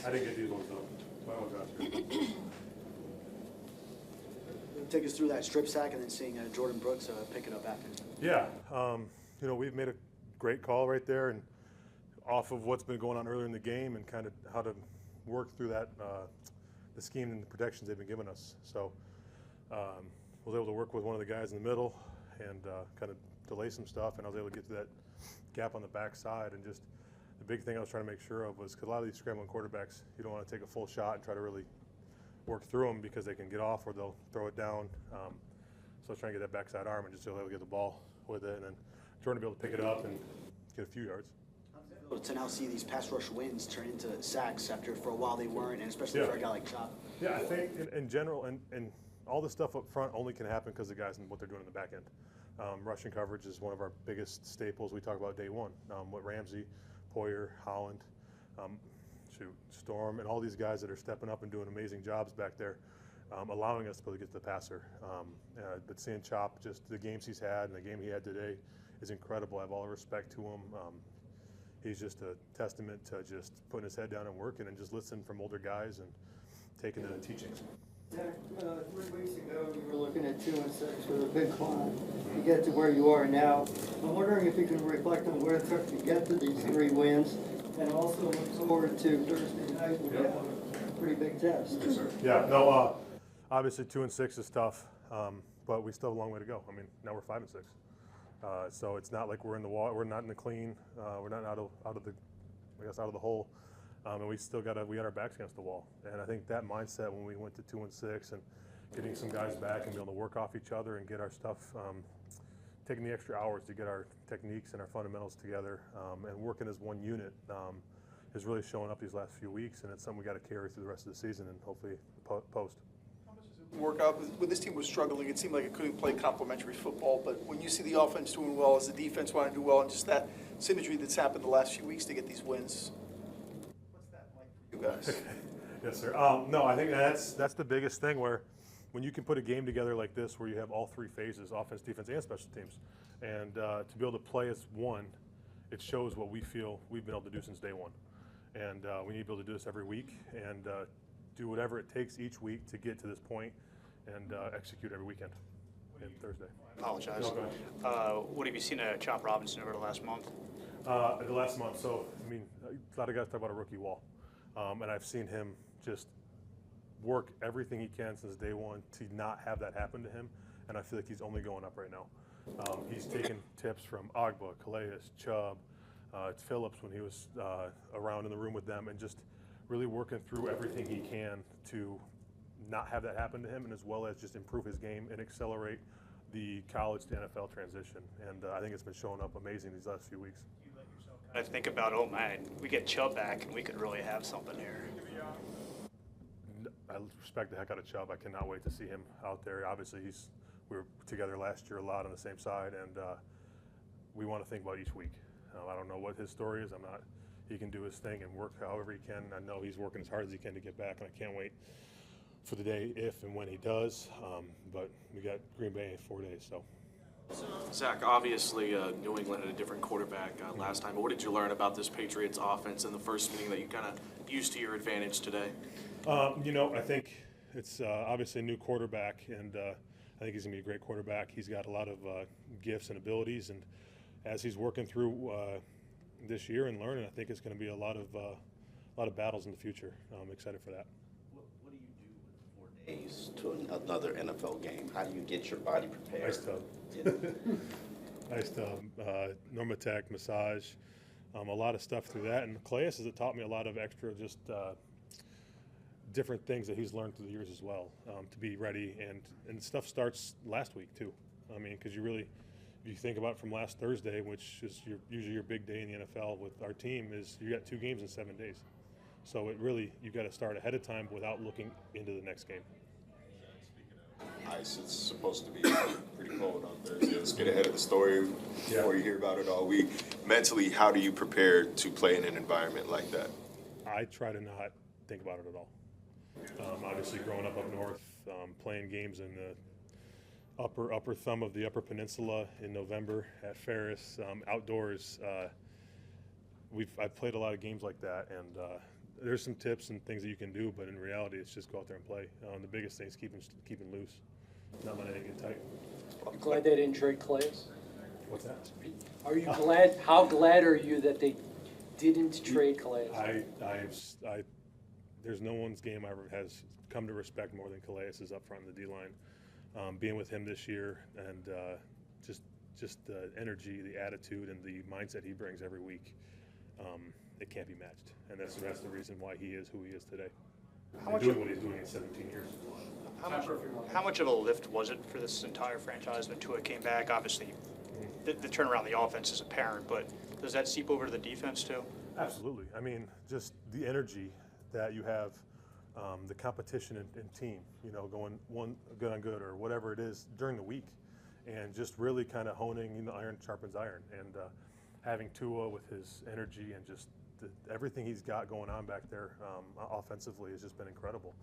I didn't get these ones though. My ones after. Take us through that strip sack and then seeing Jordan Brooks pick it up after. Yeah, you know, we've made a great call right there, and off of what's been going on earlier in the game and kind of how to work through that, the scheme and the protections they've been giving us. So was able to work with one of the guys in the middle and kind of delay some stuff, and I was able to get to that gap on the backside. And just the big thing I was trying to make sure of was, because a lot of these scrambling quarterbacks, you don't want to take a full shot and try to really work through them because they can get off or they'll throw it down. So I was trying to get that backside arm and just be able to get the ball with it, and then Jordan to be able to pick it up and get a few yards. To now see these pass rush wins turn into sacks after for a while they weren't, and especially for a guy like Chop. Yeah, I think in general, and all the stuff up front only can happen because the guys and what they're doing in the back end. Rushing coverage is one of our biggest staples we talk about day one. With Ramsey, Poyer, Holland, Storm, and all these guys that are stepping up and doing amazing jobs back there, allowing us to be able to get to the passer. But seeing Chop, just the games he's had and the game he had today is incredible. I have all the respect to him. He's just a testament to just putting his head down and working and just listening from older guys and taking the teachings. Zach, 3 weeks ago you were looking at 2-6 with a big climb to get to where you are now. I'm wondering if you can reflect on what it took to get to these 3 wins, and also look forward to Thursday night. We have a pretty big test. Yes, sir. Yeah, no, obviously 2-6 is tough, but we still have a long way to go. I mean, now we're 5-6. So it's not like we're in the wall. We're not in the clean. We're not out of the hole. And we still got our backs against the wall. And I think that mindset when we went to 2-6 and getting some guys back and being able to work off each other and get our stuff, taking the extra hours to get our techniques and our fundamentals together, and working as one unit, is really showing up these last few weeks. And it's something we got to carry through the rest of the season and hopefully post. Work out when this team was struggling. It seemed like it couldn't play complementary football, but when you see the offense doing well, as the defense want to do well, and just that synergy that's happened the last few weeks to get these wins, what's that like for you guys? Yes, sir. No, I think that's the biggest thing, where when you can put a game together like this where you have all 3 phases, offense, defense, and special teams, and to be able to play as one, it shows what we feel we've been able to do since day one. And we need to be able to do this every week and do whatever it takes each week to get to this point and execute every weekend and Thursday. Apologize. No, go ahead. What have you seen of Chop Robinson over the last month? The last month, so I mean, a lot of guys talk about a rookie wall, and I've seen him just work everything he can since day one to not have that happen to him, and I feel like he's only going up right now. He's taken tips from Agba, Calais, Chubb, Phillips when he was around in the room with them, and just really working through everything he can to not have that happen to him, and as well as just improve his game and accelerate the college to NFL transition. And I think it's been showing up amazing these last few weeks. You let yourself kind of think about, oh man, we get Chubb back and we could really have something here. I respect the heck out of Chubb. I cannot wait to see him out there. Obviously, we were together last year a lot on the same side, and we want to think about each week. I don't know what his story is. He can do his thing and work however he can. I know he's working as hard as he can to get back, and I can't wait for the day if and when he does. But we got Green Bay in 4 days, so. Zach, obviously New England had a different quarterback last time, but what did you learn about this Patriots offense in the first meeting that you kind of used to your advantage today? You know, I think it's obviously a new quarterback, and I think he's going to be a great quarterback. He's got a lot of gifts and abilities, and as he's working through this year and learning, I think it's going to be a lot of battles in the future. I'm excited for that. What do you do with 4 days to another NFL game? How do you get your body prepared? Ice tub, Normatec, massage, a lot of stuff through that. And Calais has taught me a lot of extra just different things that he's learned through the years as well, to be ready. And stuff starts last week too. I mean, because if you think about from last Thursday, which is usually your big day in the NFL with our team, is you got 2 games in 7 days. So you got to start ahead of time without looking into the next game. Ice, it's supposed to be pretty cold on Thursday. Let's get ahead of the story before you hear about it all week. Mentally, how do you prepare to play in an environment like that? I try to not think about it at all. Obviously, growing up north, playing games in the upper thumb of the Upper Peninsula in November at Ferris, outdoors. I've played a lot of games like that, and there's some tips and things that you can do, but in reality, it's just go out there and play. The biggest thing is keeping loose, not letting it get tight. You glad they didn't trade Calais? What's that? Are you glad? How glad are you that they didn't trade Calais? There's no one's game I ever has come to respect more than Calais is up front in the D-line. Being with him this year and just the energy, the attitude, and the mindset he brings every week, it can't be matched. And that's the reason why he is who he is today. Doing what he's doing in 17 years. How much of a lift was it for this entire franchise when Tua came back? Obviously, the turnaround in the offense is apparent, but does that seep over to the defense too? Absolutely. I mean, just the energy that you have, the competition in team, going one good on good or whatever it is during the week, and just really kind of honing, iron sharpens iron, and having Tua with his energy and just everything he's got going on back there offensively has just been incredible.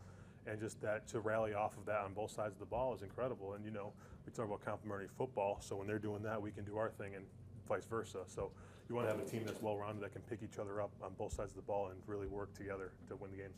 And just that to rally off of that on both sides of the ball is incredible. And, we talk about complementary football, so when they're doing that, we can do our thing and vice versa. So you want to have a team that's well-rounded that can pick each other up on both sides of the ball and really work together to win the games.